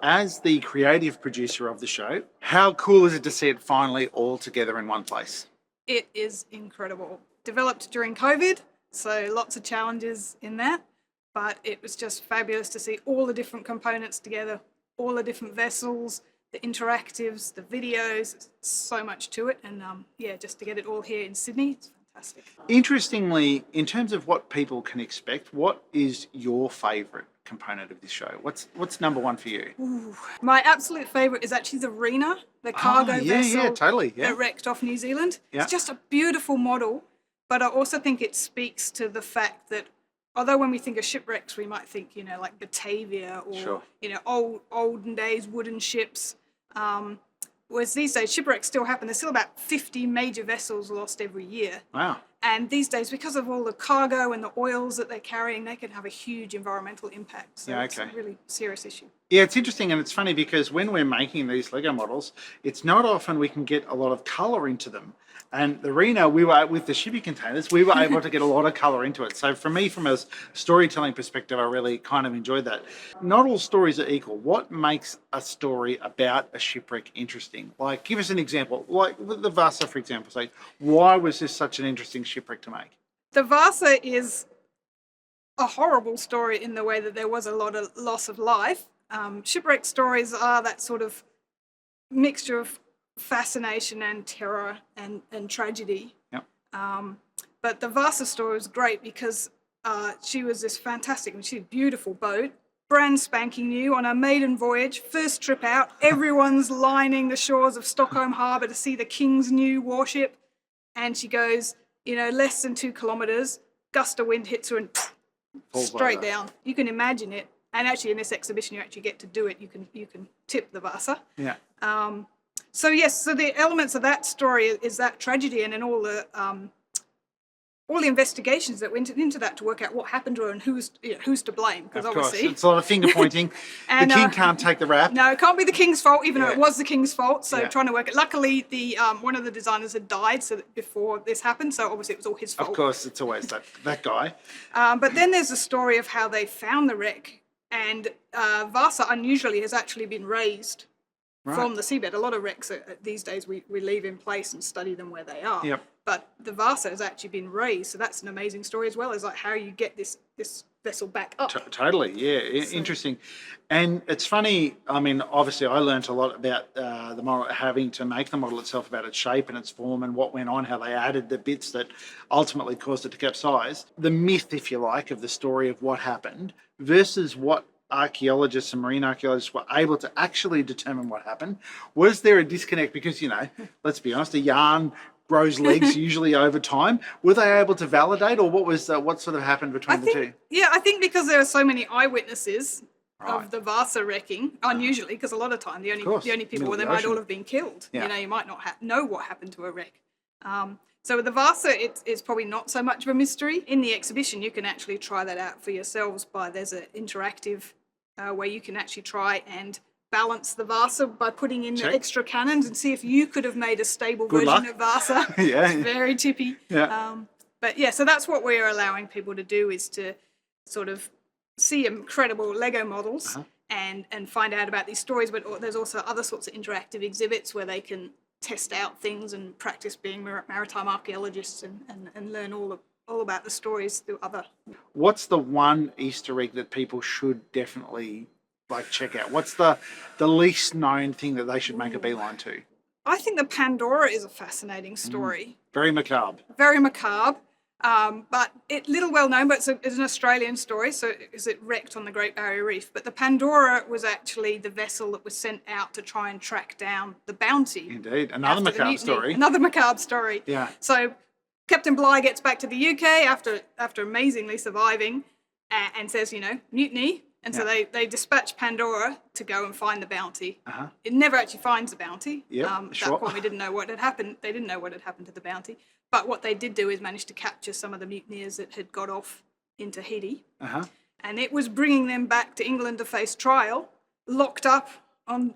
as the creative producer of the show, how cool is it to see it finally all together in one place? It is incredible. Developed during COVID, so lots of challenges in that, but it was just fabulous to see all the different components together, all the different vessels, the interactives, the videos, so much to it, and just to get it all here in Sydney, it's fantastic. Interestingly, in terms of what people can expect, what is your favourite component of this show? What's number one for you? Ooh. My absolute favourite is actually the Rena, the cargo vessel that wrecked off New Zealand. Yeah. It's just a beautiful model, but I also think it speaks to the fact that although when we think of shipwrecks, we might think, like Batavia or, olden days wooden ships. Whereas these days, shipwrecks still happen. There's still about 50 major vessels lost every year. Wow. And these days, because of all the cargo and the oils that they're carrying, they can have a huge environmental impact. So it's a really serious issue. Yeah, it's interesting, and it's funny because when we're making these Lego models, it's not often we can get a lot of colour into them. And the Reno, with the shipping containers, we were able to get a lot of colour into it. So for me, from a storytelling perspective, I really kind of enjoyed that. Not all stories are equal. What makes a story about a shipwreck interesting? Like, give us an example. Like the Vasa, for example. Say, why was this such an interesting shipwreck to make? The Vasa is a horrible story in the way that there was a lot of loss of life. Shipwreck stories are that sort of mixture of fascination and terror and tragedy. Yep. But the Vasa story was great because she was this fantastic, she's a beautiful boat, brand spanking new on her maiden voyage, first trip out. Everyone's lining the shores of Stockholm Harbour to see the King's new warship, and she goes, less than 2 kilometres, gust of wind hits her and straight down. You can imagine it. And actually, in this exhibition, you actually get to do it. You can tip the Vasa. Yeah. So the elements of that story is that tragedy, and then all the investigations that went into that to work out what happened to her and who's to blame. Because obviously it's a lot of finger pointing. And the king can't take the rap. No, it can't be the king's fault, even though it was the king's fault. So trying to work it. Luckily, the one of the designers had died before this happened, so obviously it was all his fault. Of course, it's always that guy. But then there's the story of how they found the wreck, and Vasa unusually has actually been raised. Right. From the seabed. A lot of wrecks these days we leave in place and study them where they are. Yep. But the Vasa has actually been raised, so that's an amazing story as well, as like how you get this vessel back up. Totally, yeah, so interesting. And it's funny, I mean, obviously I learnt a lot about the model, having to make the model itself, about its shape and its form and what went on, how they added the bits that ultimately caused it to capsize. The myth, if you like, of the story of what happened versus what archaeologists and marine archaeologists were able to actually determine what happened. Was there a disconnect? Because, let's be honest, a yarn grows legs usually over time. Were they able to validate, or what sort of happened between the two? Yeah, I think because there are so many eyewitnesses of the Vasa wrecking, unusually, because a lot of time the only people, they might all have been killed. Yeah. You might not know what happened to a wreck. So with the Vasa, it's probably not so much of a mystery. In the exhibition, you can actually try that out for yourselves there's an interactive where you can actually try and balance the Vasa by putting in the extra cannons and see if you could have made a stable version of Vasa. Yeah. It's very tippy. Yeah. So that's what we're allowing people to do, is to sort of see incredible Lego models and find out about these stories. But there's also other sorts of interactive exhibits where they can test out things and practice being maritime archaeologists and learn all about the stories through other. What's the one Easter egg that people should definitely check out? What's the least known thing that they should make a beeline to? I think the Pandora is a fascinating story. Very macabre. Very macabre. But little well known, but it's an Australian story, so is it wrecked on the Great Barrier Reef. But the Pandora was actually the vessel that was sent out to try and track down the Bounty. Indeed, another macabre story. Another macabre story. Yeah. So Captain Bligh gets back to the UK after amazingly surviving, and says, mutiny. And so they dispatch Pandora to go and find the Bounty. It never actually finds the Bounty. At that point, we didn't know what had happened. They didn't know what had happened to the Bounty. But what they did do is manage to capture some of the mutineers that had got off in Tahiti. And it was bringing them back to England to face trial, locked up on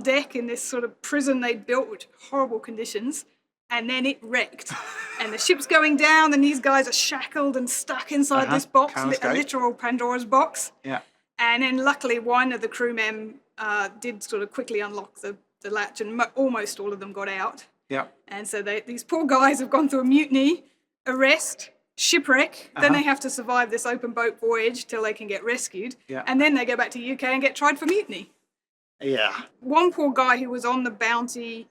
deck in this sort of prison they'd built, which horrible conditions. And then it wrecked. And the ship's going down, and these guys are shackled and stuck inside this box, a literal Pandora's box. Yeah. And then luckily one of the crewmen did sort of quickly unlock the latch, and almost all of them got out. Yeah. And so these poor guys have gone through a mutiny, arrest, shipwreck. Then they have to survive this open boat voyage till they can get rescued. Yeah. And then they go back to UK and get tried for mutiny. Yeah. One poor guy who was on the Bounty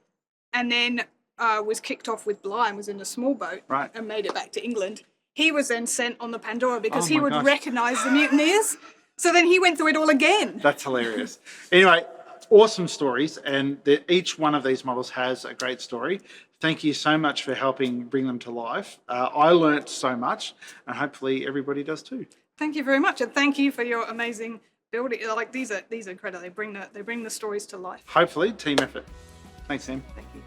and then was kicked off with bligh and was in a small boat and made it back to England. He was then sent on the Pandora because he would recognise the mutineers. So then he went through it all again. That's hilarious. Anyway, awesome stories, and each one of these models has a great story. Thank you so much for helping bring them to life. I learnt so much, and hopefully everybody does too. Thank you very much, and thank you for your amazing building. Like these are incredible. They bring the stories to life. Hopefully, team effort. Thanks, Sam. Thank you.